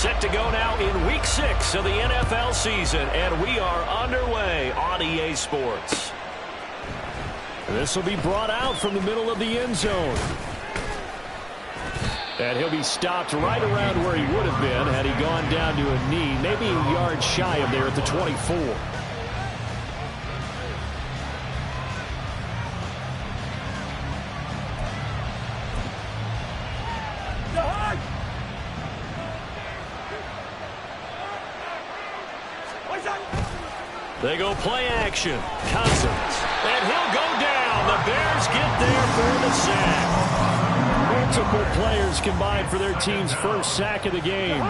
Set to go now in Week 6 of the NFL season, and we are underway on EA Sports. This will be brought out from the middle of the end zone. And he'll be stopped right around where he would have been had he gone down to a knee, maybe a yard shy of there at the 24. They go play action. Cousins. And he'll go down. The Bears get there for the sack. Multiple players combined for their team's first sack of the game.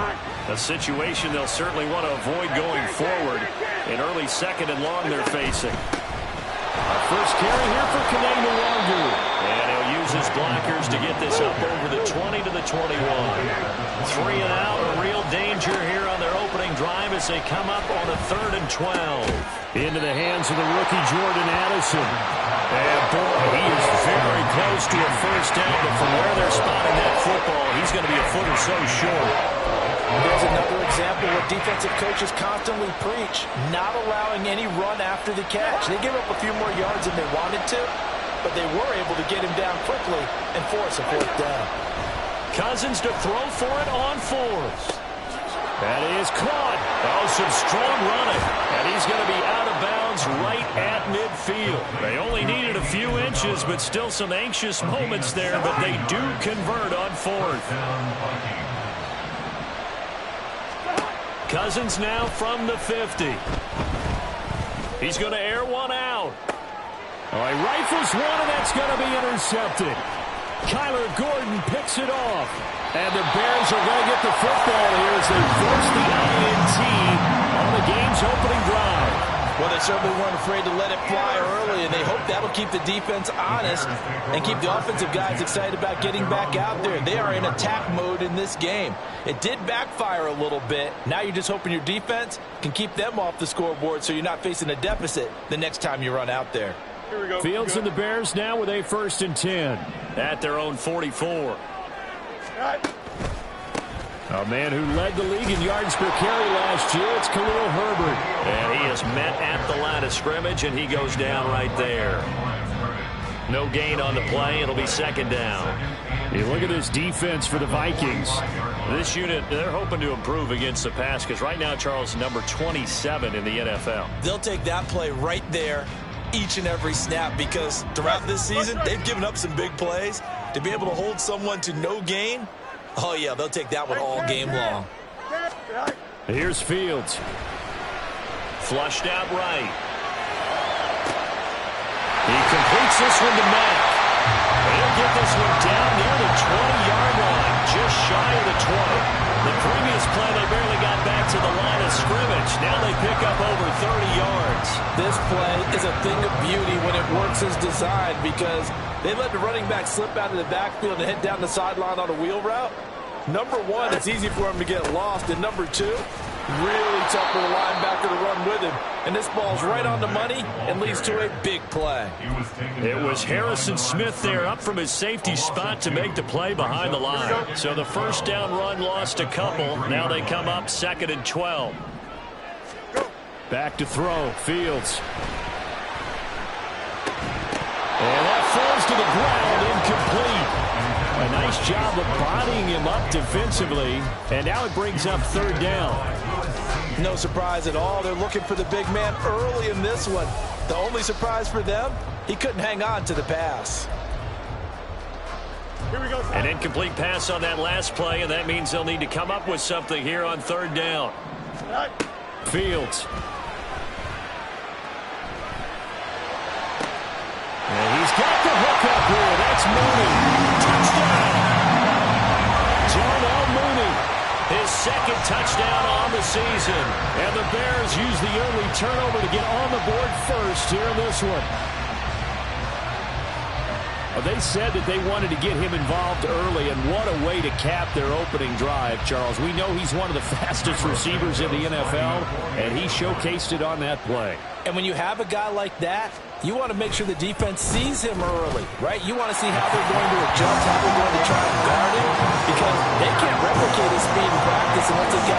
A situation they'll certainly want to avoid going forward. An early second and long they're facing. Our first carry here for Kene Nwangwu. And he'll use his blockers to get this up over the 20 to the 21. 3 and out, a real danger here on their opening drive as they come up on a 3rd and 12. Into the hands of the rookie Jordan Addison. And boy, he is very close to a first down, but from where they're spotting that football, he's going to be a foot or so short. There's another example where defensive coaches constantly preach, not allowing any run after the catch. They gave up a few more yards than they wanted to, but they were able to get him down quickly and force a 4th down. Cousins to throw for it on 4th. That is caught. Oh, some strong running. And he's going to be out of bounds right at midfield. They only needed a few inches, but still some anxious moments there, but they do convert on 4th. Cousins now from the 50. He's going to air one out. Oh, he rifles one, and that's going to be intercepted. Kyler Gordon picks it off. And the Bears are going to get the football here as they force the INT on the game's opening drive. Well, they certainly weren't afraid to let it fly early, and they hope that'll keep the defense honest and keep the offensive guys excited about getting back out there. They are in attack mode in this game. It did backfire a little bit. Now you're just hoping your defense can keep them off the scoreboard so you're not facing a deficit the next time you run out there. Fields and the Bears now with a 1st and 10 at their own 44. A man who led the league in yards per carry last year, it's Khalil Herbert. And he is met at the line of scrimmage, and he goes down right there. No gain on the play. It'll be 2nd down. Hey, look at this defense for the Vikings. This unit, they're hoping to improve against the pass because right now, Charles, number 27 in the NFL. They'll take that play right there each and every snap because throughout this season, they've given up some big plays. To be able to hold someone to no gain, oh, yeah, they'll take that one all game long. Here's Fields. Flushed out right. He completes this one to Mack. He'll get this one down near the 20-yard line, just shy of the 20. The previous play, they barely got back to the line of scrimmage. Now they pick up over 30 yards. This play is a thing of beauty when it works as designed because they let the running back slip out of the backfield and head down the sideline on a wheel route. Number one, it's easy for him to get lost. And number two, really tough for the linebacker to run with him. And this ball's right on the money and leads to a big play. It was Harrison Smith there up from his safety spot to make the play behind the line. So the 1st down run lost a couple. Now they come up 2nd and 12. Back to throw. Fields. And that falls to the ground, incomplete. A nice job of bodying him up defensively. And now it brings up 3rd down. No surprise at all. They're looking for the big man early in this one. The only surprise for them, he couldn't hang on to the pass. Here we go. An incomplete pass on that last play, and that means they'll need to come up with something here on 3rd down. Fields. And he's got the hook up here. That's Mooney. Touchdown. Darnell Mooney. His 2nd touchdown on the season. And the Bears use the early turnover to get on the board first here in this one. Well, they said that they wanted to get him involved early, and what a way to cap their opening drive, Charles. We know he's one of the fastest receivers in the NFL, and he showcased it on that play. And when you have a guy like that, you want to make sure the defense sees him early, right? You want to see how they're going to adjust, how they're going to try and guard him, because they can't replicate his speed in practice unless they get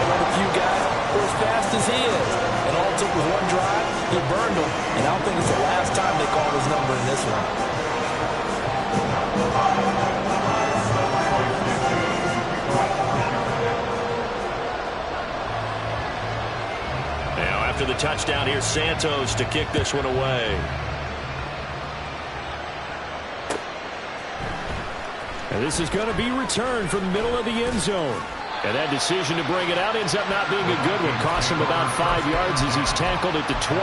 fast as he is. And all it took was one drive. He burned them. And I don't think it's the last time they call his number in this one. Now after the touchdown, here's Santos to kick this one away. And this is going to be returned from the middle of the end zone. And that decision to bring it out ends up not being a good one. Costs him about 5 yards as he's tackled at the 20.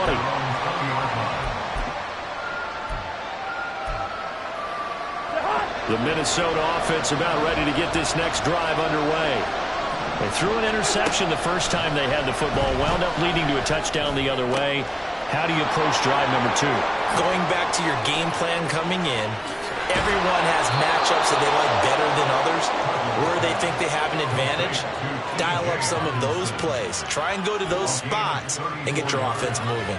The Minnesota offense about ready to get this next drive underway. They threw an interception the first time they had the football, wound up leading to a touchdown the other way. How do you approach drive number 2? Going back to your game plan coming in, everyone has matchups that they like better than others, where they think they have an advantage. Dial up some of those plays. Try and go to those spots and get your offense moving.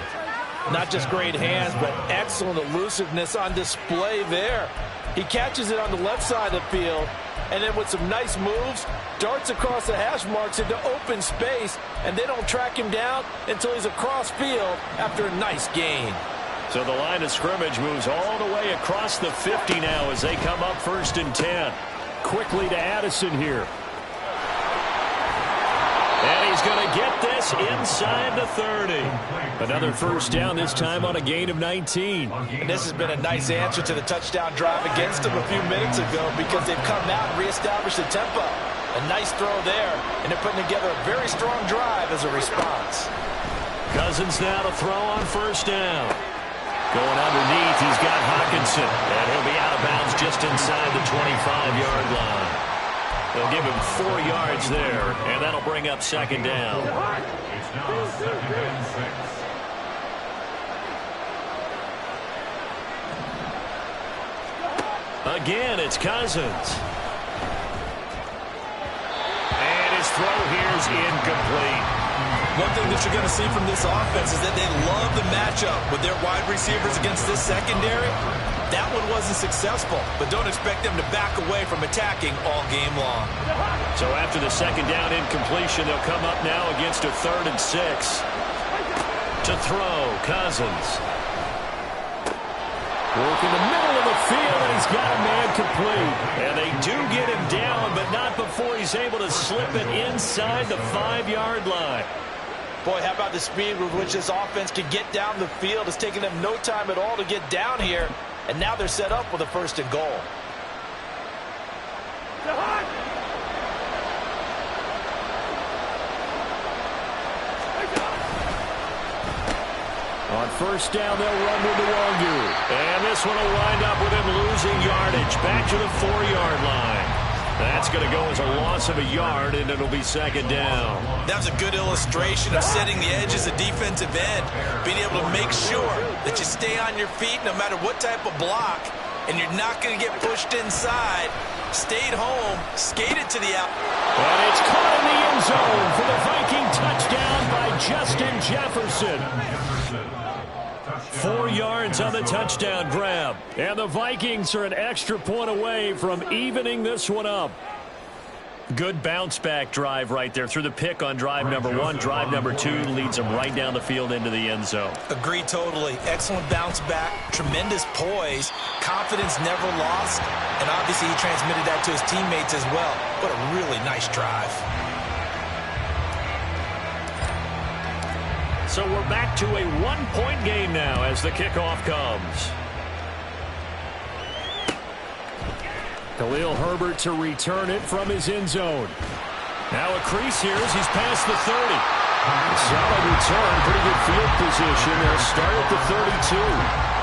Not just great hands, but excellent elusiveness on display there. He catches it on the left side of the field, and then with some nice moves, darts across the hash marks into open space, and they don't track him down until he's across field after a nice gain. So the line of scrimmage moves all the way across the 50 now as they come up 1st and 10. Quickly to Addison here. And he's going to get this inside the 30. Another first down, this time on a gain of 19. And this has been a nice answer to the touchdown drive against them a few minutes ago because they've come out and reestablished the tempo. A nice throw there, and they're putting together a very strong drive as a response. Cousins now to throw on 1st down. Going underneath, he's got Hockenson. And he'll be out of bounds just inside the 25-yard line. They'll give him 4 yards there, and that'll bring up 2nd down. Again, it's Cousins. And his throw here's incomplete. One thing that you're going to see from this offense is that they love the matchup with their wide receivers against this secondary. That one wasn't successful, but don't expect them to back away from attacking all game long. So after the 2nd down incompletion, they'll come up now against a 3rd and 6. To throw, Cousins. Work in the middle of the field, and he's got a man complete. And they do get him down, but not before he's able to slip it inside the 5-yard line. Boy, how about the speed with which this offense can get down the field? It's taken them no time at all to get down here. And now they're set up with a 1st and goal. On 1st down, they'll run with Nwangu. And this one will wind up with him losing yardage back to the 4-yard line. That's going to go as a loss of a yard, and it'll be 2nd down. That was a good illustration of setting the edge as a defensive end, being able to make sure that you stay on your feet no matter what type of block, and you're not going to get pushed inside. Stayed home, skated to the out. And it's caught in the end zone for the Viking touchdown by Justin Jefferson. 4 yards on the touchdown grab. And the Vikings are an extra point away from evening this one up. Good bounce-back drive right there through the pick on drive number 1. Drive number 2 leads them right down the field into the end zone. Agree totally. Excellent bounce back, tremendous poise, confidence never lost, and obviously he transmitted that to his teammates as well. What a really nice drive. So we're back to a 1-point game now as the kickoff comes. Khalil Herbert to return it from his end zone. Now a crease here as he's past the 30. A solid return, pretty good field position. They'll start at the 32.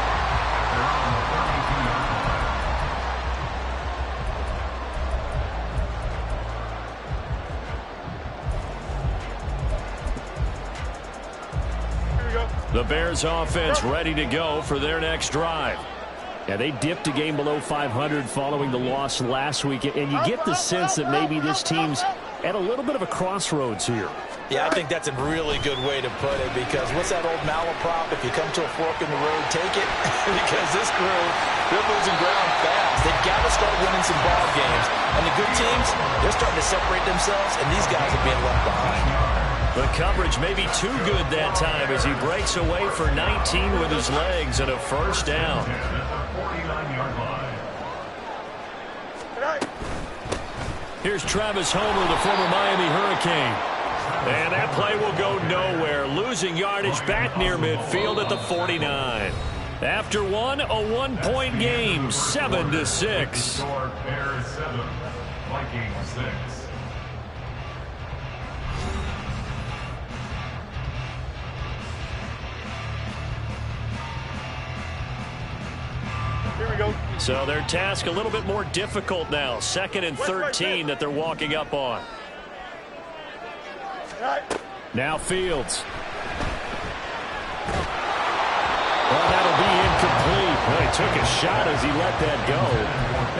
The Bears offense ready to go for their next drive. Yeah, they dipped a game below 500 following the loss last week, and you get the sense that maybe this team's at a little bit of a crossroads here. Yeah, I think that's a really good way to put it, because what's that old malaprop? If you come to a fork in the road, take it. Because this crew, they're losing ground fast. They've got to start winning some ball games. And the good teams, they're starting to separate themselves, and these guys are being left behind. The coverage may be too good that time as he breaks away for 19 with his legs and a first down. Here's Travis Homer, the former Miami Hurricane. And that play will go nowhere, losing yardage back near midfield at the 49. After one, a one-point game, 7-6. Bears 7, Vikings 6. So their task a little bit more difficult now. 2nd and 13 that they're walking up on. Now Fields. Well, that'll be incomplete. Well, he took a shot as he let that go.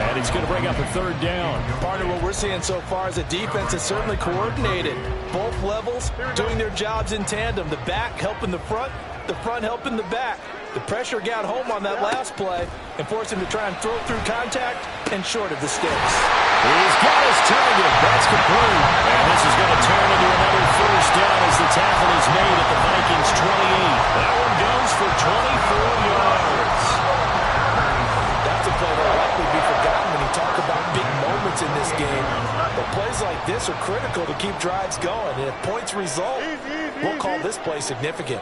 And he's going to bring up a 3rd down. Part of what we're seeing so far is the defense is certainly coordinated. Both levels doing their jobs in tandem. The back helping the front helping the back. The pressure got home on that last play and forced him to try and throw through contact and short of the sticks. He's got his target. That's complete. And this is going to turn into another first down as the tackle is made at the Vikings 28. That one goes for 24 yards. That's a play that will likely be forgotten when you talk about big moments in this game. But plays like this are critical to keep drives going. And if points result, we'll call this play significant.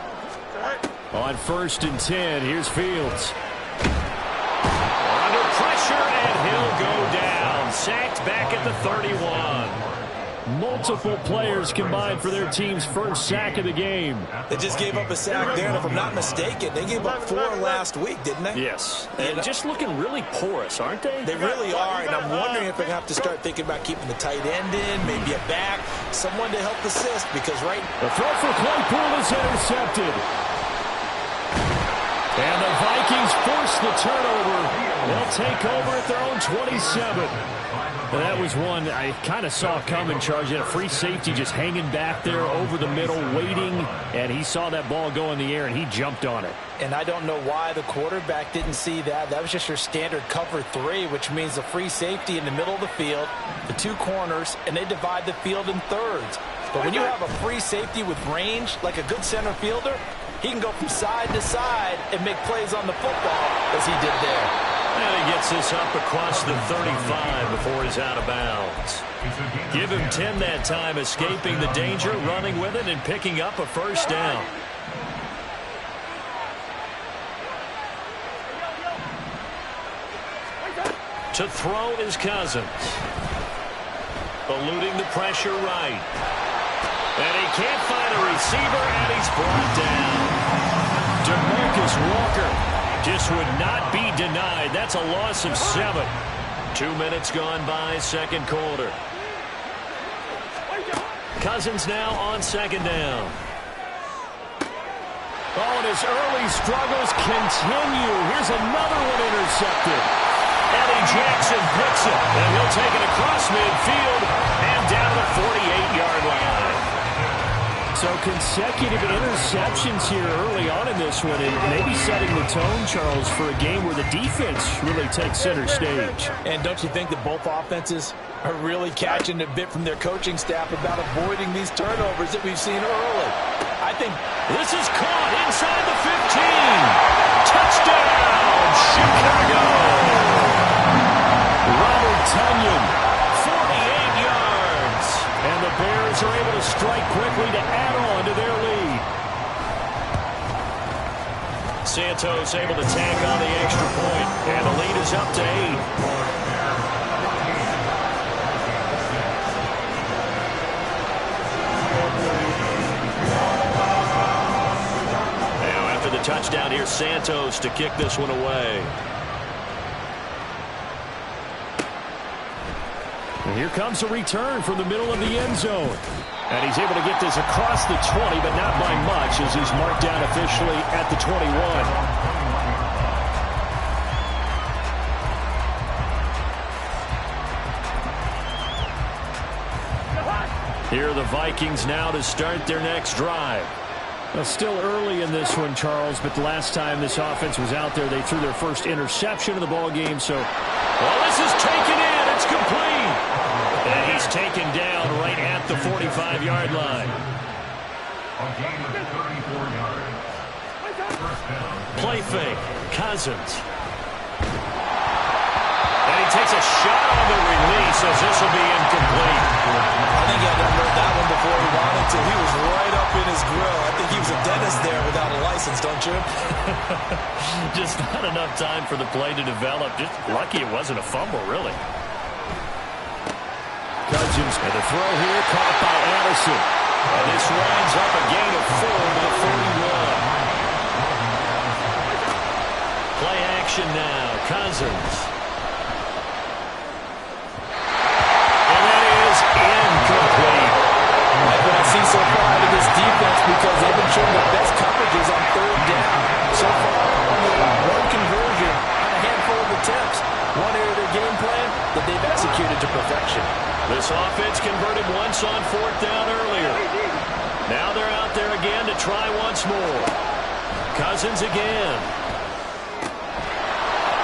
On 1st and 10, here's Fields. Under pressure, and he'll go down. Sacked back at the 31. Multiple players combined for their team's first sack of the game. They just gave up a sack there, and if I'm not mistaken, they gave up 4 last week, didn't they? Yes. And just looking really porous, aren't they? They really are, and I'm wondering if they're going to have to start thinking about keeping the tight end in, maybe a back, someone to help assist, because The throw for Claypool is intercepted. And the Vikings force the turnover. They'll take over at their own 27. And that was one I kind of saw coming, Charge. He had a free safety just hanging back there over the middle, waiting, and he saw that ball go in the air, and he jumped on it. And I don't know why the quarterback didn't see that. That was just your standard cover 3, which means a free safety in the middle of the field, the 2 corners, and they divide the field in thirds. But when you have a free safety with range, like a good center fielder, he can go from side to side and make plays on the football as he did there. And he gets this up across the 35 before he's out of bounds. Give him 10 that time, escaping the danger, running with it, and picking up a first down. To throw is Cousins. Eluding the pressure right. And he can't find a receiver, and he's brought down. DeMarcus Walker just would not be denied. That's a loss of 7. 2 minutes gone by, 2nd quarter. Cousins now on 2nd down. Oh, and his early struggles continue. Here's another one intercepted. Eddie Jackson picks it, and he'll take it across midfield and down the 48-yard line. So consecutive interceptions here early on in this one, and maybe setting the tone, Charles, for a game where the defense really takes center stage. And don't you think that both offenses are really catching a bit from their coaching staff about avoiding these turnovers that we've seen early? I think this is caught inside the 15. Touchdown, Chicago. Robert Tonyan, 48 yards. And the Bears are able to strike quickly to add on to their lead. Santos able to tack on the extra point, and the lead is up to 8. Touchdown here, Santos to kick this one away. And here comes a return from the middle of the end zone. And he's able to get this across the 20, but not by much, as he's marked down officially at the 21. Here are the Vikings now to start their next drive. Well, still early in this one, Charles, but the last time this offense was out there, they threw their first interception of the ball game. So, well, this is taken in. It's complete. And he's taken down right at the 45-yard line. A gain of 34 yards. First down. Play fake. Cousins. And he takes a shot on the release as this will be incomplete. I think he had to unload that one before he wanted to. He was right up in his grill. I think he was a dentist there without a license, don't you? Just not enough time for the play to develop. Just lucky it wasn't a fumble, really. Cousins, and the throw here caught by Addison. And this winds up a gain of 4 to the 41. Play action now. Cousins. And that is incomplete. Like what I see so far out of this defense, because they've been showing the best coverages on third down. So far, only one conversion on a handful of attempts. One area of their game plan that they've executed to perfection. This offense converted once on fourth down earlier. Now they're out there again to try once more. Cousins again.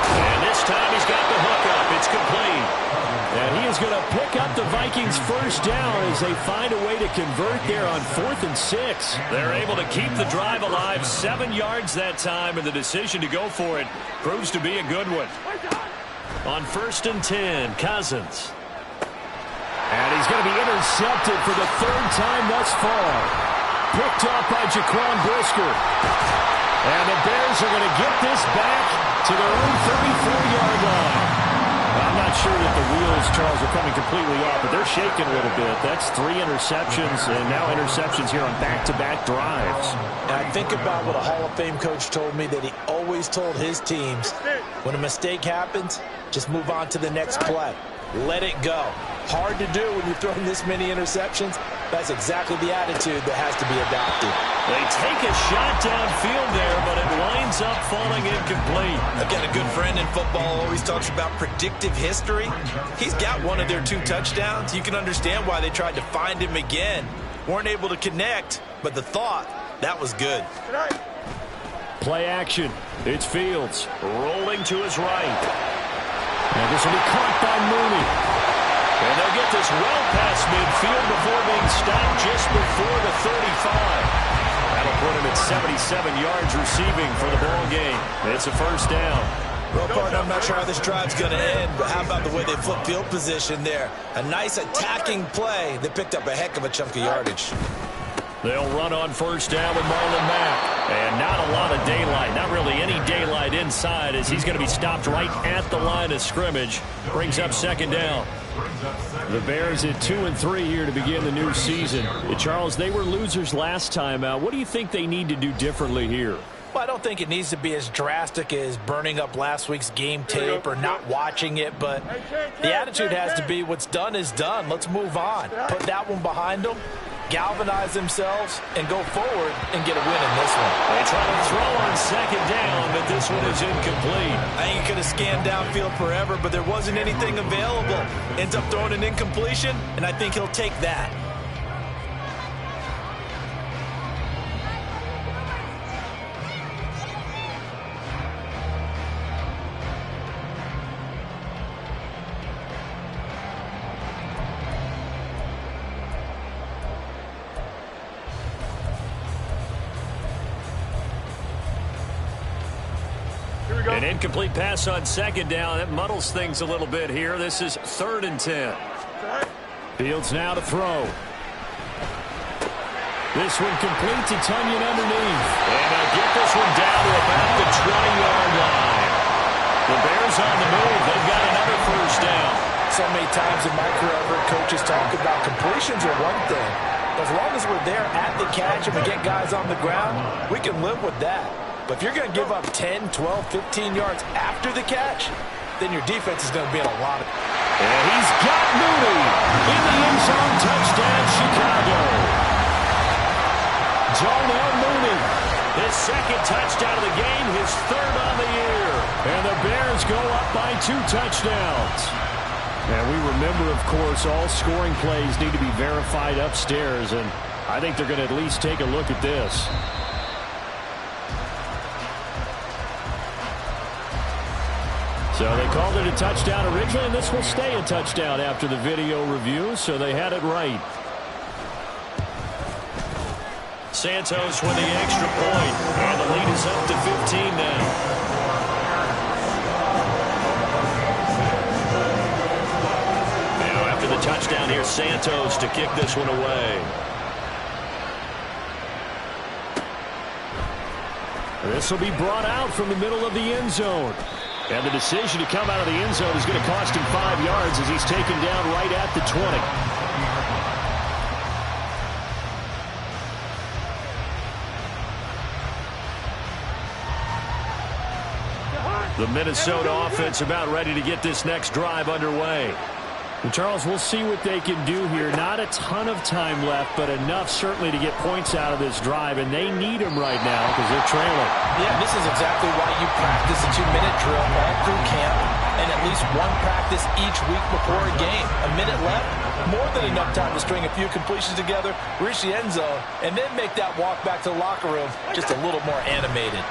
And this time he's got the hook up. It's complete. And he is going to pick up the Vikings' first down as they find a way to convert there on 4th and 6. They're able to keep the drive alive, 7 yards that time, and the decision to go for it proves to be a good one. On 1st and 10, Cousins. And he's going to be intercepted for the 3rd time thus far. Picked up by Jaquan Brisker. And the Bears are going to get this back to their own 34-yard line. I'm not sure that the wheels, Charles, are coming completely off, but they're shaking a little bit. That's 3 interceptions, and now interceptions here on back-to-back drives. And I think about what a Hall of Fame coach told me, that he always told his teams, when a mistake happens, just move on to the next play. Let it go. Hard to do when you're throwing this many interceptions. That's exactly the attitude that has to be adopted. They take a shot downfield there, but it winds up falling incomplete. Again, a good friend in football always talks about predictive history. He's got one of their 2 touchdowns. You can understand why they tried to find him again. Weren't able to connect, but the thought, that was good. Play action. It's Fields rolling to his right. And this will be caught by Mooney. And they'll get this well past midfield before being stopped just before the 35. That'll put him at 77 yards receiving for the ball game. It's a first down. Well, partner, I'm not sure how this drive's going to end, but how about the way they flip field position there? A nice attacking play that picked up a heck of a chunk of yardage. They'll run on first down with Marlon Mack. And not a lot of daylight, not really any daylight inside, as he's going to be stopped right at the line of scrimmage. Brings up second down. The Bears at 2-3 here to begin the new season. Charles, they were losers last time out. What do you think they need to do differently here? Well, I don't think it needs to be as drastic as burning up last week's game tape or not watching it, but the attitude has to be what's done is done. Let's move on. Put that one behind them, galvanize themselves, and go forward and get a win in this one. They try to throw on second down, but this one is incomplete. I think he could have scanned downfield forever, but there wasn't anything available. Ends up throwing an incompletion, and I think he'll take that. An incomplete pass on second down. That muddles things a little bit here. This is 3rd and 10. Fields now to throw. This one complete to Tonyan underneath. And they'll get this one down to about the 20-yard line. The Bears on the move. They've got another first down. So many times in my career, I've heard coaches talk about completions are one thing. As long as we're there at the catch and we get guys on the ground, we can live with that. But if you're going to give up 10, 12, 15 yards after the catch, then your defense is going to be in a lot of... And he's got Mooney in the end zone. Touchdown, Chicago. Darnell Mooney, his 2nd touchdown of the game, his 3rd on the year. And the Bears go up by 2 touchdowns. And we remember, of course, all scoring plays need to be verified upstairs, and I think they're going to at least take a look at this. So they called it a touchdown originally, and this will stay a touchdown after the video review, so they had it right. Santos with the extra point, and the lead is up to 15 now. Now after the touchdown, here's Santos to kick this one away. This will be brought out from the middle of the end zone. And the decision to come out of the end zone is going to cost him 5 yards as he's taken down right at the 20. The Minnesota offense about ready to get this next drive underway. And Charles, we'll see what they can do here. Not a ton of time left, but enough certainly to get points out of this drive, and they need them right now because they're trailing. Yeah, this is exactly why you practice a 2-minute drill all through camp and at least one practice each week before a game. A minute left, more than enough time to string a few completions together, reach the end zone, and then make that walk back to the locker room just a little more animated.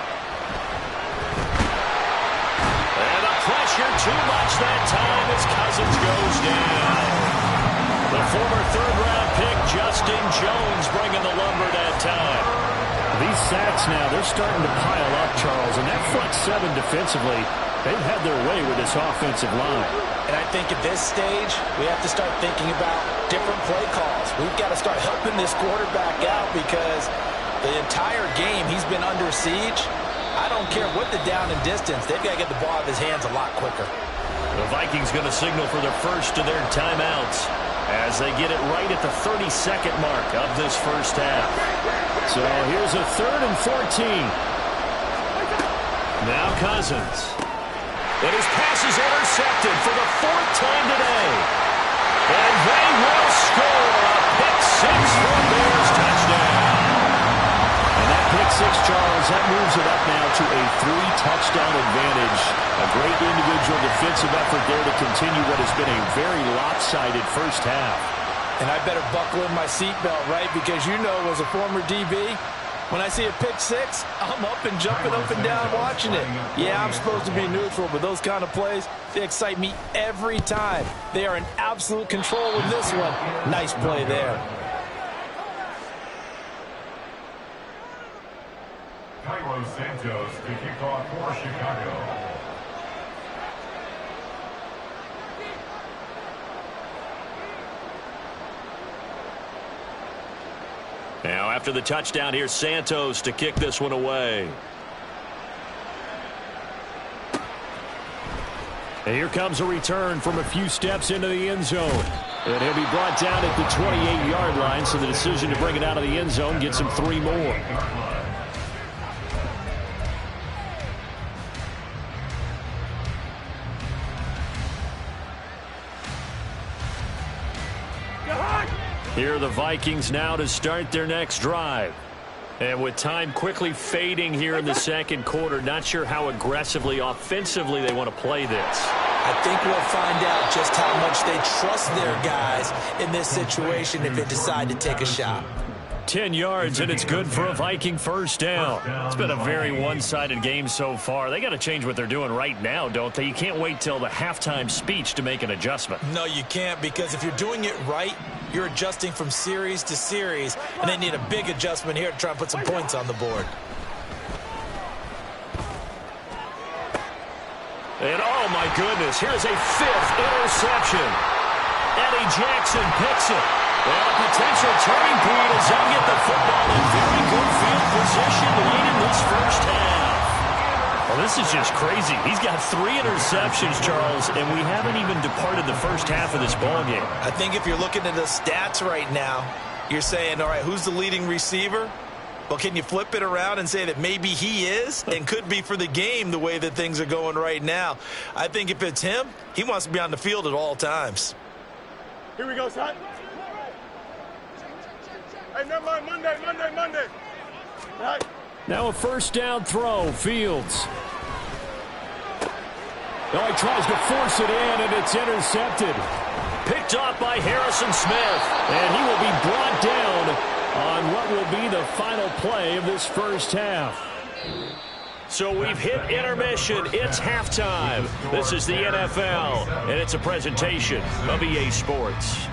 Pressure too much that time as Cousins goes down. The former third-round pick, Justin Jones, bringing the lumber that time. These sacks now, they're starting to pile up, Charles, and that front seven defensively, they've had their way with this offensive line. And I think at this stage, we have to start thinking about different play calls. We've got to start helping this quarterback out because the entire game he's been under siege. I don't care what the down and distance. They've got to get the ball out of his hands a lot quicker. The Vikings going to signal for the first of their timeouts as they get it right at the 30-second mark of this first half. So here's a 3rd and 14. Now Cousins. And his pass is intercepted for the 4th time today. And they will score a pick-6 for Bears touchdown. And that pick-6, Charles, that moves it up now to a 3-touchdown advantage. A great individual defensive effort there to continue what has been a very lopsided first half. And I better buckle in my seatbelt, right? Because you know, as a former DB, when I see a pick-6, I'm up and jumping up and down watching it. Yeah, I'm supposed to be neutral, but those kind of plays, they excite me every time. They are in absolute control in this one. Nice play there. Carlos Santos to kick off for Chicago. Now after the touchdown, here's Santos to kick this one away. And here comes a return from a few steps into the end zone. And he'll be brought down at the 28-yard line, so the decision to bring it out of the end zone gets him 3 more. Here are the Vikings now to start their next drive. And with time quickly fading here in the second quarter, not sure how aggressively, offensively they want to play this. I think we'll find out just how much they trust their guys in this situation if they decide to take a shot. 10 yards, and it's good for a Viking first down. It's been a very one-sided game so far. They got to change what they're doing right now, don't they? You can't wait till the halftime speech to make an adjustment. No, you can't, because if you're doing it right, you're adjusting from series to series, and they need a big adjustment here to try and put some points on the board. And oh my goodness, here's a 5th interception. Eddie Jackson picks it. Well, a potential turning point as they get the football in very good field position late in this first half. Well, this is just crazy. He's got 3 interceptions, Charles, and we haven't even departed the first half of this ballgame. I think if you're looking at the stats right now, you're saying, all right, who's the leading receiver? Well, can you flip it around and say that maybe he is and could be for the game the way that things are going right now? I think if it's him, he wants to be on the field at all times. Here we go, son. Hey, never mind, Monday. All right. Now a first down throw, Fields. Oh, he tries to force it in, and it's intercepted. Picked off by Harrison Smith, and he will be brought down on what will be the final play of this first half. So we've hit intermission. It's halftime. This is the NFL, and it's a presentation of EA Sports.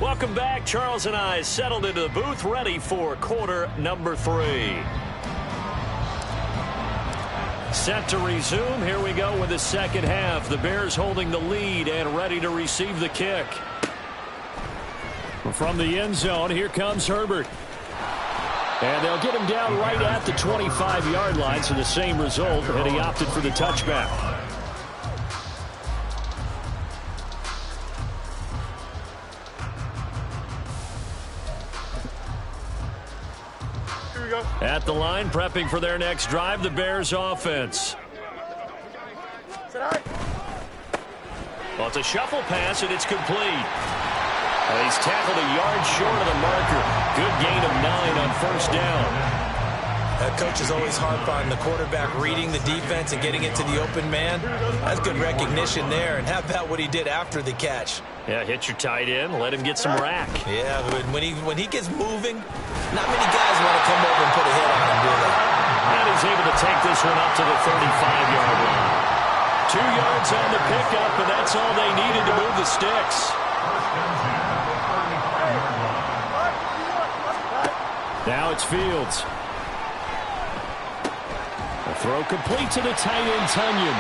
Welcome back. Charles and I settled into the booth, ready for quarter number 3. Set to resume. Here we go with the second half. The Bears holding the lead and ready to receive the kick. From the end zone, here comes Herbert. And they'll get him down right at the 25-yard line, so the same result, and he opted for the touchback. Here we go. At the line, prepping for their next drive, the Bears offense. Well, it's a shuffle pass, and it's complete. He's tackled a yard short of the marker. Good gain of 9 on first down. Coach is always harp on the quarterback reading the defense and getting it to the open man. That's good recognition there. And how about what he did after the catch? Yeah, hit your tight end, let him get some rack. Yeah, when he gets moving, not many guys want to come over and put a hit on him, do they? And he's able to take this one up to the 35-yard line. 2 yards on the pickup, and that's all they needed to move the sticks. Now it's Fields. The throw complete to the tight end, Tunyon.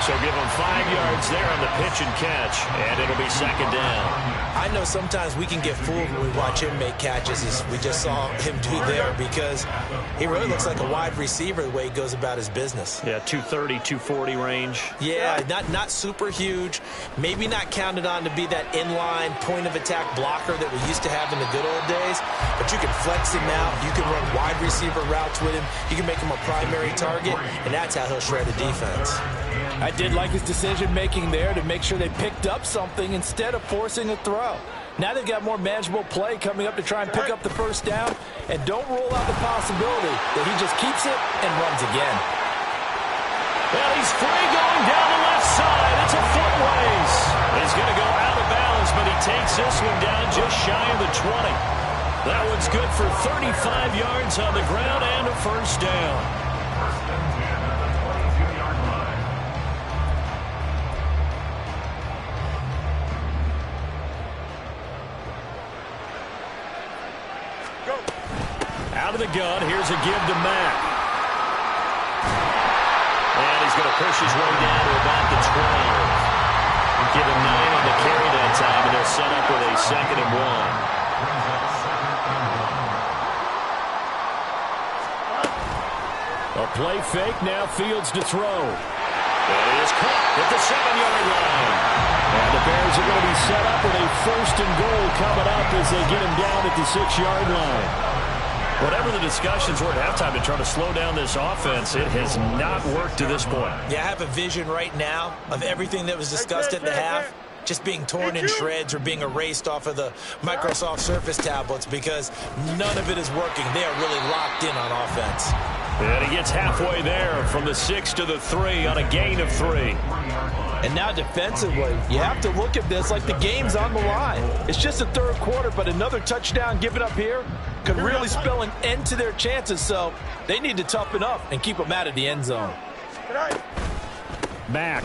So give him 5 yards there on the pitch and catch, and it'll be second down. I know sometimes we can get fooled when we watch him make catches, as we just saw him do there, because he really looks like a wide receiver the way he goes about his business. Yeah, 230, 240 range. Yeah, not super huge, maybe not counted on to be that inline point-of-attack blocker that we used to have in the good old days, but you can flex him out, you can run wide receiver routes with him, you can make him a primary target, and that's how he'll shred the defense. I did like his decision-making there to make sure they picked up something instead of forcing a throw. Now they've got more manageable play coming up to try and pick up the first down, and don't rule out the possibility that he just keeps it and runs again. Well, he's free going down the left side. It's a foot race. He's going to go out of bounds, but he takes this one down just shy of the 20. That one's good for 35 yards on the ground and a first down. Out of the gun, here's a give to Mack. And he's going to push his way down to about the 12. Give him 9 on the carry that time, and they'll set up with a 2nd and 1. A play fake, now Fields to throw. And it is caught at the 7-yard line. And the Bears are going to be set up with a 1st and goal coming up as they get him down at the 6-yard line. Whatever the discussions were at halftime to try to slow down this offense, it has not worked to this point. Yeah, I have a vision right now of everything that was discussed at the half just being torn in shreds or being erased off of the Microsoft Surface tablets because none of it is working. They are really locked in on offense. And he gets halfway there from the 6 to the 3 on a gain of 3. And now defensively, you have to look at this like the game's on the line. It's just the 3rd quarter, but another touchdown given up here could really spell an end to their chances, so they need to toughen up and keep them out of the end zone. Mack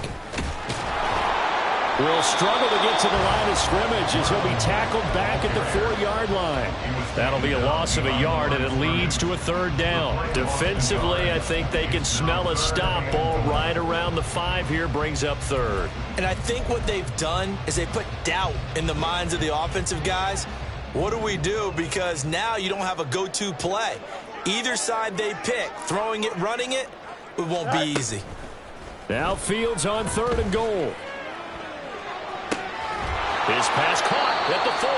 will struggle to get to the line of scrimmage as he'll be tackled back at the 4-yard line. That'll be a loss of a yard, and it leads to a 3rd down. Defensively, I think they can smell a stop. Ball right around the 5 here brings up 3rd. And I think what they've done is they put doubt in the minds of the offensive guys. What do we do? Because now you don't have a go-to play. Either side they pick, throwing it, running it, it won't be easy. Now Fields on 3rd and goal. His pass caught at the 4.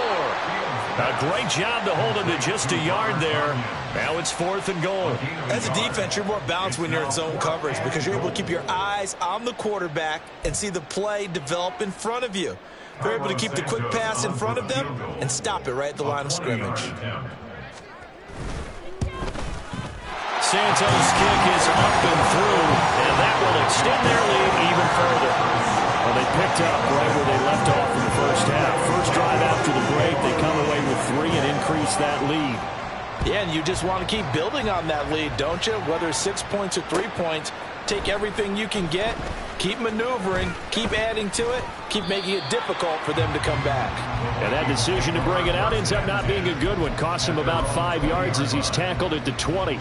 A great job to hold him to just a yard there. Now it's 4th and goal. As a defense, you're more balanced when you're in zone coverage because you're able to keep your eyes on the quarterback and see the play develop in front of you. They're able to keep the quick pass in front of them and stop it right at the line of scrimmage. Santos' kick is up and through, and that will extend their lead even further. Well, they picked up right where they left off in the first half. First drive after the break, they come away with 3 and increase that lead. Yeah, and you just want to keep building on that lead, don't you? Whether it's 6 points or 3 points, take everything you can get, keep maneuvering, keep adding to it, keep making it difficult for them to come back. And that decision to bring it out ends up not being a good one. Costs him about 5 yards as he's tackled at the 20.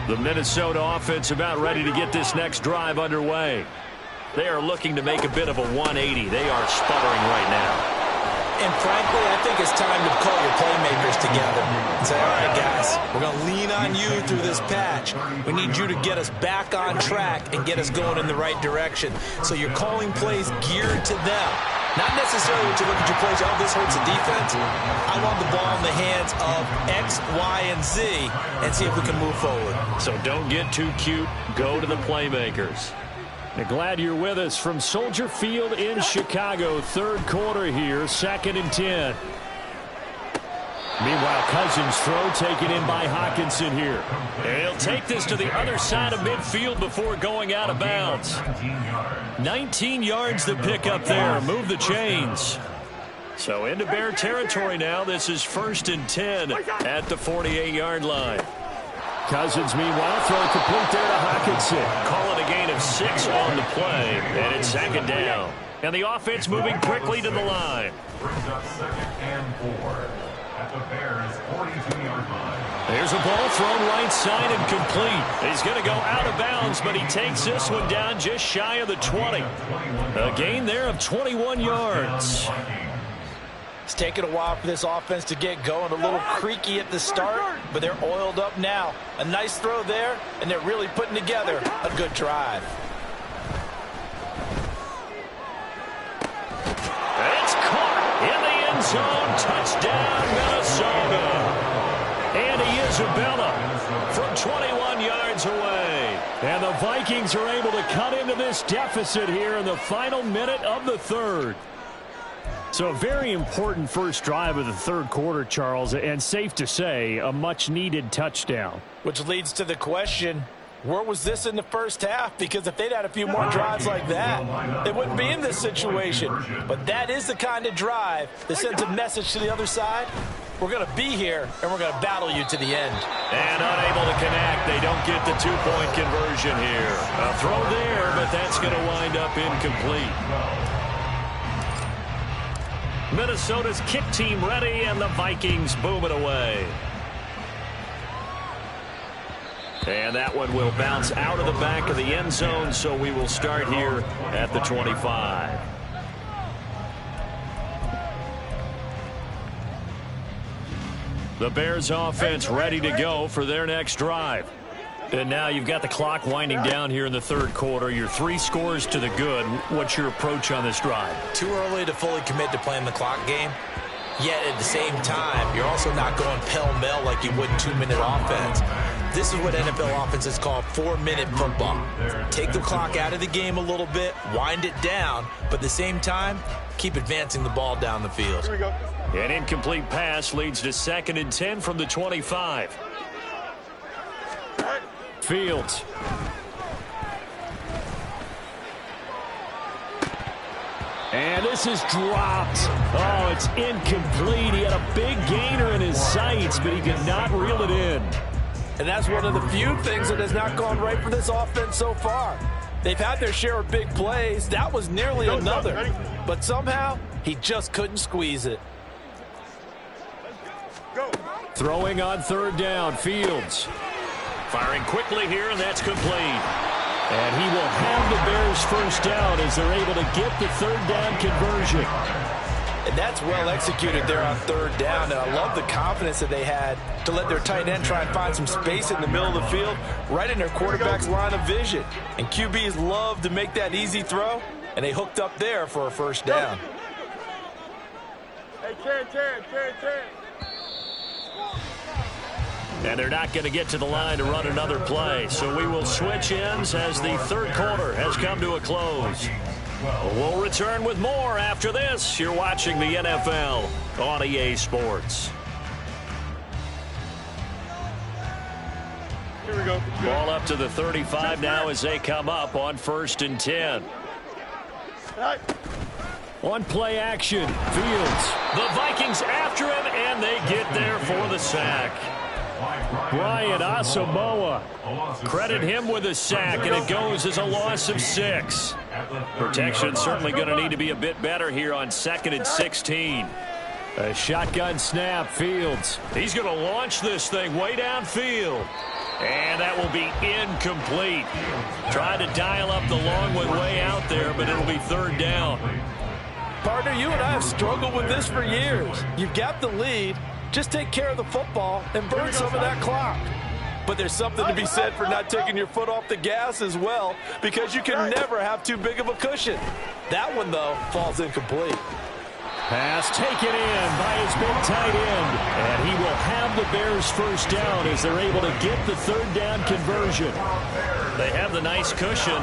The Minnesota offense about ready to get this next drive underway. They are looking to make a bit of a 180. They are sputtering right now. And frankly, I think it's time to call your playmakers together and say, all right, guys, we're going to lean on you through this patch. We need you to get us back on track and get us going in the right direction. So you're calling plays geared to them. Not necessarily when you look at your plays, oh, this hurts the defense. I want the ball in the hands of X, Y, and Z and see if we can move forward. So don't get too cute. Go to the playmakers. Glad you're with us from Soldier Field in Chicago. Third quarter here, 2nd and 10. Meanwhile, Cousins throw taken in by Hockenson here. And he'll take this to the other side of midfield before going out of bounds. 19 yards to pick up there. Move the chains. So into Bear territory now. This is 1st and 10 at the 48-yard line. Cousins, meanwhile, throw complete there to Hockenson. Call it a gain of 6 on the play, and it's 2nd down. And the offense moving quickly to the line. Brings up 2nd and 4 at the Bears' 42-yard line. There's a ball thrown right side and complete. He's going to go out of bounds, but he takes this one down just shy of the 20. A gain there of 21 yards. It's taken a while for this offense to get going. A little creaky at the start, but they're oiled up now. A nice throw there, and they're really putting together a good drive. It's caught in the end zone. Touchdown, Minnesota. Andy Isabella from 21 yards away. And the Vikings are able to cut into this deficit here in the final minute of the third. So a very important first drive of the third quarter, Charles, and safe to say, a much-needed touchdown. Which leads to the question, where was this in the first half? Because if they'd had a few more drives like that, they wouldn't be in this situation. But that is the kind of drive that sends a message to the other side. We're going to be here, and we're going to battle you to the end. And unable to connect. They don't get the two-point conversion here. A throw there, but that's going to wind up incomplete. Minnesota's kick team ready, and the Vikings boom it away. And that one will bounce out of the back of the end zone, so we will start here at the 25. The Bears offense ready to go for their next drive. And now you've got the clock winding down here in the third quarter. You're 3 scores to the good. What's your approach on this drive? Too early to fully commit to playing the clock game. Yet at the same time, you're also not going pell-mell like you would in 2-minute offense. This is what NFL offenses call 4-minute football. Take the clock out of the game a little bit, wind it down, but at the same time, keep advancing the ball down the field. Here we go. An incomplete pass leads to 2nd and 10 from the 25. Fields. And this is dropped. Oh, it's incomplete. He had a big gainer in his sights, but he could not reel it in. And that's one of the few things that has not gone right for this offense so far. They've had their share of big plays. That was nearly another. But somehow, he just couldn't squeeze it. Go. Throwing on 3rd down, Fields. Firing quickly here, and that's complete. And he will have the Bears first down as they're able to get the 3rd down conversion. And that's well executed there on 3rd down. And I love the confidence that they had to let their tight end try and find some space in the middle of the field, right in their quarterback's line of vision. And QBs love to make that easy throw, and they hooked up there for a first down. Hey, 10. And they're not going to get to the line to run another play. So we will switch ends as the third quarter has come to a close. We'll return with more after this. You're watching the NFL on EA Sports. Here we go. Ball up to the 35 now as they come up on 1st and 10. On play action, Fields. The Vikings after him, and they get there for the sack. Brian Asamoah. Credit him with a sack, and it goes as a loss of 6. Protection certainly going to need to be a bit better here on 2nd and 16. A shotgun snap, Fields. He's going to launch this thing way downfield. And that will be incomplete. Trying to dial up the long one way out there, but it'll be 3rd down. Partner, you and I have struggled with this for years. You've got the lead. Just take care of the football and burn some of that clock. But there's something to be said for not taking your foot off the gas as well, because you can never have too big of a cushion. That one, though, falls incomplete. Pass taken in by his big tight end. And he will have the Bears first down as they're able to get the 3rd down conversion. They have the nice cushion.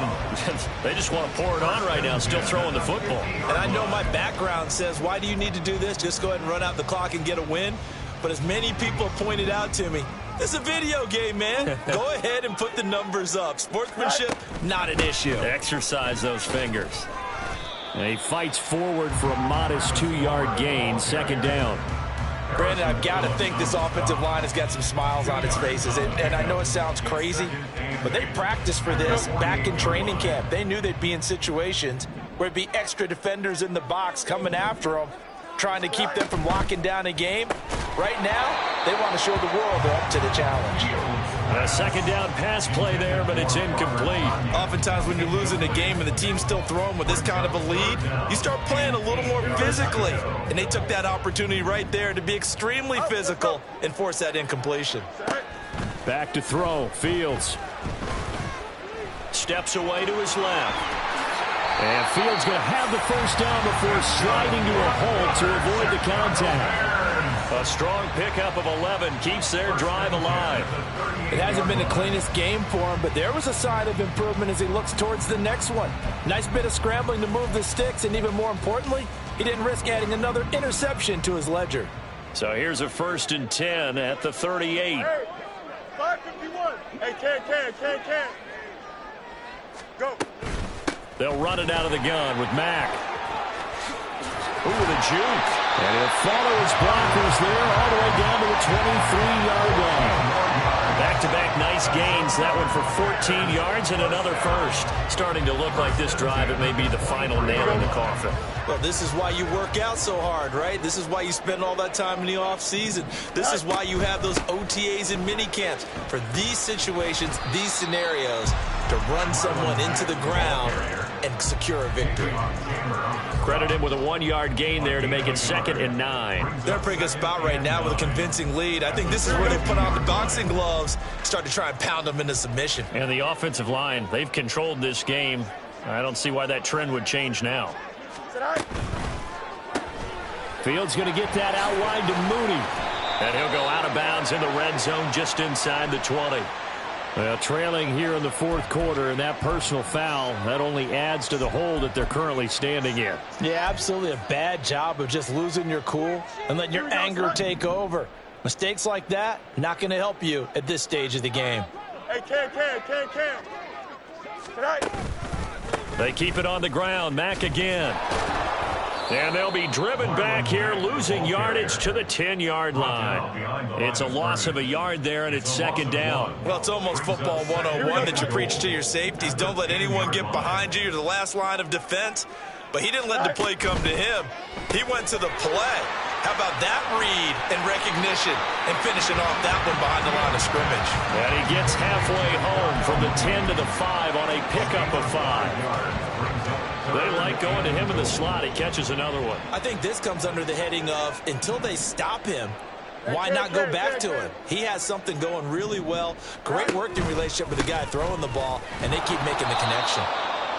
They just want to pour it on right now, still throwing the football. And I know my background says, why do you need to do this? Just go ahead and run out the clock and get a win. But as many people have pointed out to me, this is a video game, man. Go ahead and put the numbers up. Sportsmanship, not an issue. Exercise those fingers. And he fights forward for a modest 2-yard gain, 2nd down. Brandon, I've got to think this offensive line has got some smiles on its faces. And I know it sounds crazy, but they practiced for this back in training camp. They knew they'd be in situations where it'd be extra defenders in the box coming after them, trying to keep them from locking down a game. Right now, they want to show the world they're up to the challenge. A 2nd down pass play there, but it's incomplete. Oftentimes when you're losing a game and the team's still throwing with this kind of a lead, you start playing a little more physically. And they took that opportunity right there to be extremely physical and force that incompletion. Back to throw, Fields. Steps away to his left. And Fields going to have the first down before sliding to a halt to avoid the contact. A strong pickup of 11 keeps their drive alive. It hasn't been the cleanest game for him, but there was a sign of improvement as he looks towards the next one. Nice bit of scrambling to move the sticks, and even more importantly, he didn't risk adding another interception to his ledger. So here's a 1st and 10 at the 38. Hey, 551. Hey, can. Go. They'll run it out of the gun with Mack. Ooh, the juke. And he'll follow his blockers there all the way down to the 23-yard line. Back-to-back nice gains. That one for 14 yards and another first. Starting to look like this drive, it may be the final nail in the coffin. Well, this is why you work out so hard, right? This is why you spend all that time in the offseason. This is why you have those OTAs and mini camps. For these situations, these scenarios, to run someone into the ground and secure a victory. Credit him with a 1-yard gain there to make it 2nd and 9. They're in a pretty good spot right now with a convincing lead. I think this is where they put on the boxing gloves, start to try and pound them into submission. And the offensive line, they've controlled this game. I don't see why that trend would change now. Fields going to get that out wide to Mooney. And he'll go out of bounds in the red zone just inside the 20. Well, trailing here in the 4th quarter, and that personal foul, that only adds to the hole that they're currently standing in. Yeah, absolutely a bad job of just losing your cool and letting your anger take over. Mistakes like that, not going to help you at this stage of the game. Hey, can. They keep it on the ground. Mack again. And they'll be driven back here, losing yardage to the 10-yard line. It's a loss of a yard there, and it's 2nd down. Well, it's almost football 101 that you preach to your safeties. Don't let anyone get behind you. You're the last line of defense. But he didn't let the play come to him. He went to the play. How about that read and recognition and finishing off that one behind the line of scrimmage? And he gets halfway home from the 10 to the 5 on a pickup of 5. They like going to him in the slot. He catches another one. I think this comes under the heading of until they stop him, why not go back to him? He has something going really well. Great working relationship with the guy throwing the ball, and they keep making the connection.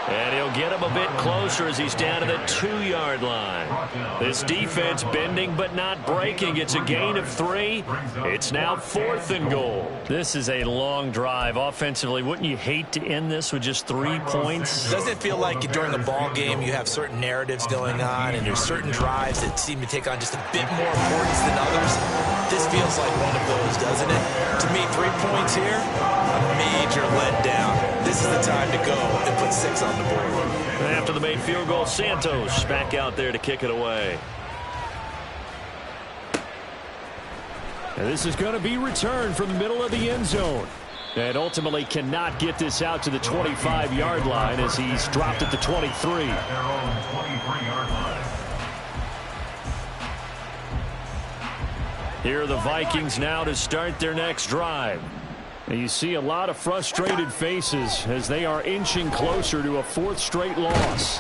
And he'll get him a bit closer as he's down to the 2-yard line. This defense bending but not breaking. It's a gain of 3. It's now 4th and goal. This is a long drive offensively. Wouldn't you hate to end this with just 3 points? Doesn't it feel like during a ball game you have certain narratives going on and there's certain drives that seem to take on just a bit more importance than others? This feels like one of those, doesn't it? To me, 3 points here, a major letdown. This is the time to go and put 6 on the board. After the made field goal, Santos back out there to kick it away. And this is going to be returned from the middle of the end zone. And ultimately cannot get this out to the 25-yard line as he's dropped at the 23. At their own 23-yard line. Here are the Vikings now to start their next drive. And you see a lot of frustrated faces as they are inching closer to a fourth straight loss.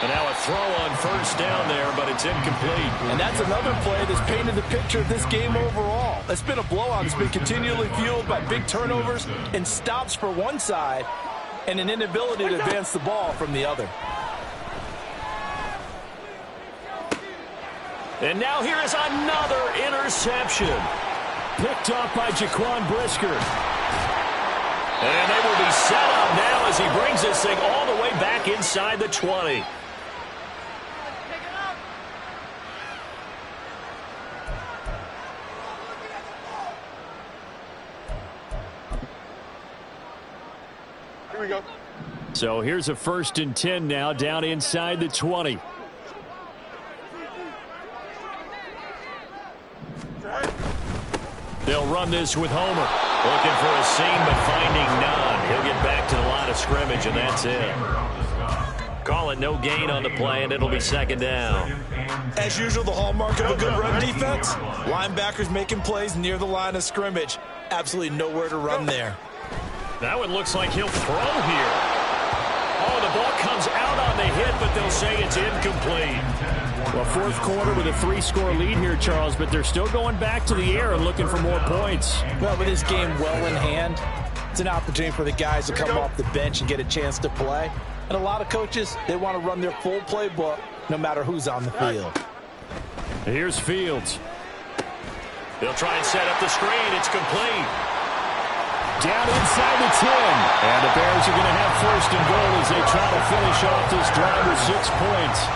And now a throw on first down there, but it's incomplete. And that's another play that's painted the picture of this game overall. It's been a blowout. It's been continually fueled by big turnovers and stops for one side and an inability to advance the ball from the other. And now here is another interception. Picked off by Jaquan Brisker. And they will be set up now as he brings this thing all the way back inside the 20. Here we go. So here's a 1st and 10 now down inside the 20. They'll run this with Homer. Looking for a seam, but finding none. He'll get back to the line of scrimmage, and that's it. Call it no gain on the play, and it'll be 2nd down. As usual, the hallmark of a good run defense, linebackers making plays near the line of scrimmage. Absolutely nowhere to run there. That one looks like he'll throw here. Oh, the ball comes out on the hit, but they'll say it's incomplete. Well, 4th quarter with a 3-score lead here, Charles, but they're still going back to the air and looking for more points. Well, with this game well in hand, it's an opportunity for the guys to come off the bench and get a chance to play. And a lot of coaches, they want to run their full playbook no matter who's on the field. Here's Fields. They'll try and set up the screen. It's complete. Down inside the 10. And the Bears are going to have 1st and goal as they try to finish off this drive with 6 points.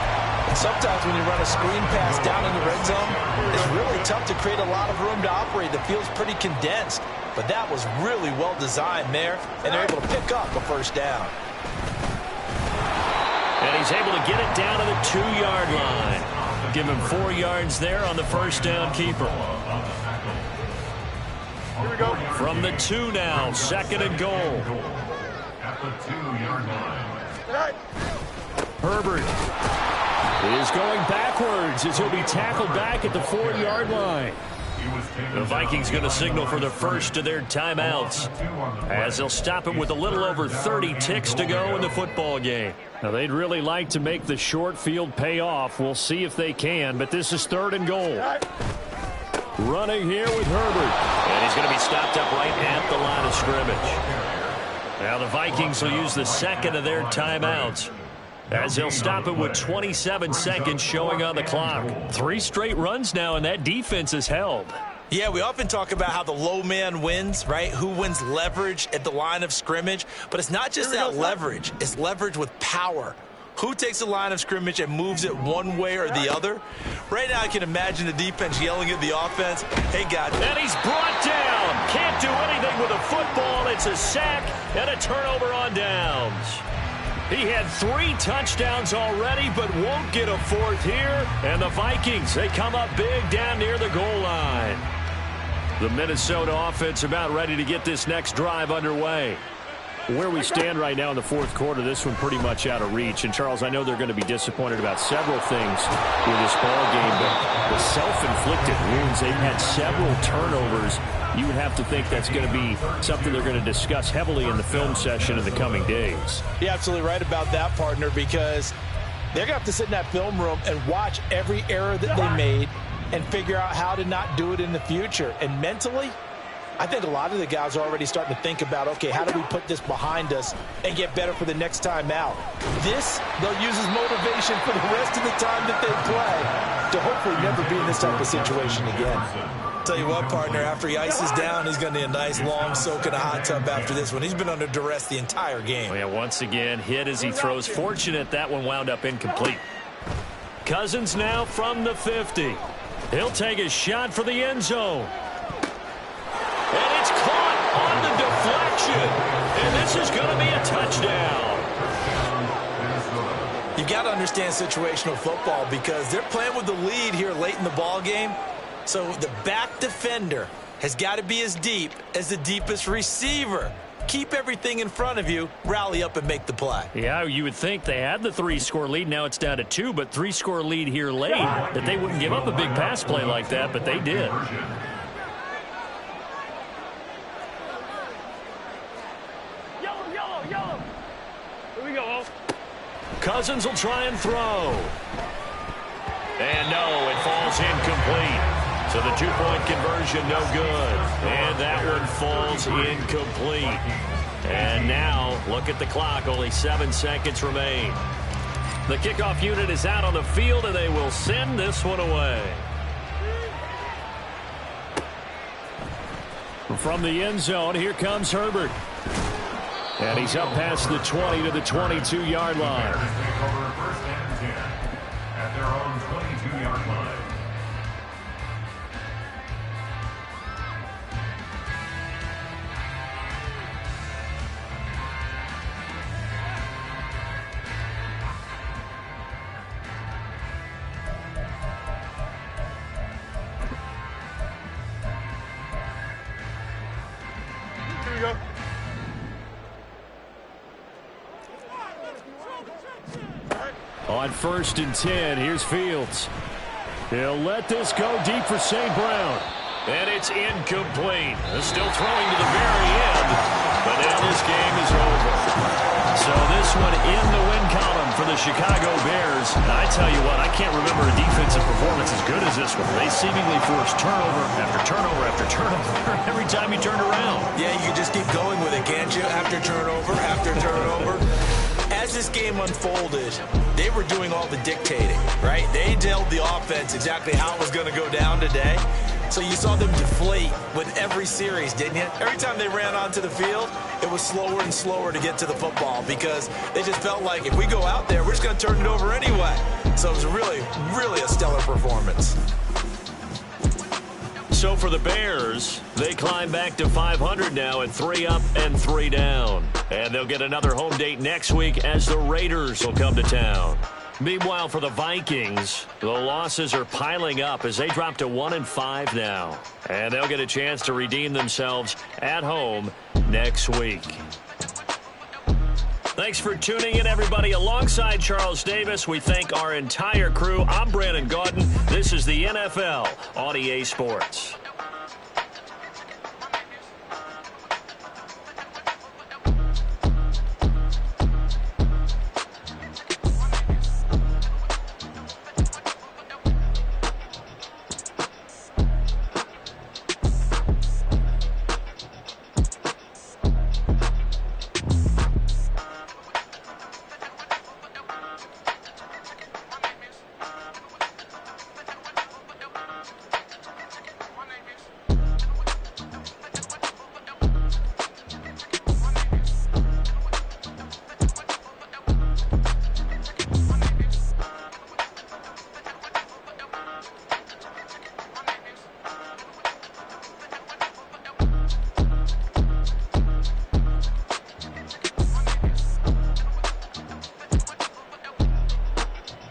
And sometimes when you run a screen pass down in the red zone, it's really tough to create a lot of room to operate. The field's pretty condensed. But that was really well designed there, and they're able to pick up a 1st down. And he's able to get it down to the 2-yard line. Give him 4 yards there on the 1st down keeper. Here we go. From the 2 now, 2nd and goal. At the 2-yard line. Right. Herbert is going backwards as he'll be tackled back at the 4-yard line. The Vikings going to signal for the first of their timeouts as they'll stop it with a little over 30 ticks to go in the football game. Now, they'd really like to make the short field pay off. We'll see if they can, but this is 3rd and goal. Running here with Herbert. And he's going to be stopped up right at the line of scrimmage. Now the Vikings will use the 2nd of their timeouts as they'll stop it with 27 seconds showing on the clock. 3 straight runs now, and that defense is held. Yeah, we often talk about how the low man wins, right? Who wins leverage at the line of scrimmage. But it's not just that leverage. It's leverage with power. Who takes the line of scrimmage and moves it one way or the other? Right now I can imagine the defense yelling at the offense, hey, guys. And he's brought down. Can't do anything with a football. It's a sack and a turnover on downs. He had 3 touchdowns already, but won't get a 4th here. And the Vikings, they come up big down near the goal line. The Minnesota offense about ready to get this next drive underway. Where we stand right now in the 4th quarter, this one pretty much out of reach. And, Charles, I know they're going to be disappointed about several things with this ball game, but the self-inflicted wounds, they've had several turnovers. You would have to think that's going to be something they're going to discuss heavily in the film session in the coming days. You're absolutely right about that, partner, because they're going to have to sit in that film room and watch every error that they made and figure out how to not do it in the future. And mentally, I think a lot of the guys are already starting to think about, okay, how do we put this behind us and get better for the next time out? This, they'll use as motivation for the rest of the time that they play to hopefully never be in this type of situation again. Tell you what, partner, after he ices down, he's going to need a nice long soak in a hot tub after this one. He's been under duress the entire game. Well, yeah, once again, hit as he throws. Fortunate that one wound up incomplete. Cousins now from the 50. He'll take a shot for the end zone. And it's caught on the deflection. And this is going to be a touchdown. You've got to understand situational football because they're playing with the lead here late in the ball game. So the back defender has got to be as deep as the deepest receiver. Keep everything in front of you, rally up and make the play. Yeah, you would think they had the 3-score lead. Now it's down to 2, but 3-score lead here late, that they wouldn't give up a big pass play like that, but they did. Yellow. Here we go. Cousins will try and throw. And no, it falls incomplete. So the 2-point conversion, no good. And that one falls incomplete. And now, look at the clock. Only 7 seconds remain. The kickoff unit is out on the field, and they will send this one away. From the end zone, here comes Herbert. And he's up past the 20 to the 22-yard line. Bears take over 1st and 10 at their own 22-yard line. Here we go. On 1st and 10, here's Fields. He'll let this go deep for St. Brown. And it's incomplete. They're still throwing to the very end, but now this game is over. So this one in the win column for the Chicago Bears. I tell you what, I can't remember a defensive performance as good as this one. They seemingly forced turnover after turnover after turnover every time you turned around. Yeah, you can just keep going with it, can't you? After turnover, after turnover. As this game unfolded, they were doing all the dictating, right? They told the offense exactly how it was going to go down today. So you saw them deflate with every series, didn't you? Every time they ran onto the field, it was slower and slower to get to the football because they just felt like if we go out there, we're just going to turn it over anyway. So it was really a stellar performance. So for the Bears, they climb back to 500 now at 3 up and 3 down. And they'll get another home date next week as the Raiders will come to town. Meanwhile, for the Vikings, the losses are piling up as they drop to 1-5 now. And they'll get a chance to redeem themselves at home next week. Thanks for tuning in, everybody. Alongside Charles Davis, we thank our entire crew. I'm Brandon Gaudin. This is the NFL on EA Sports.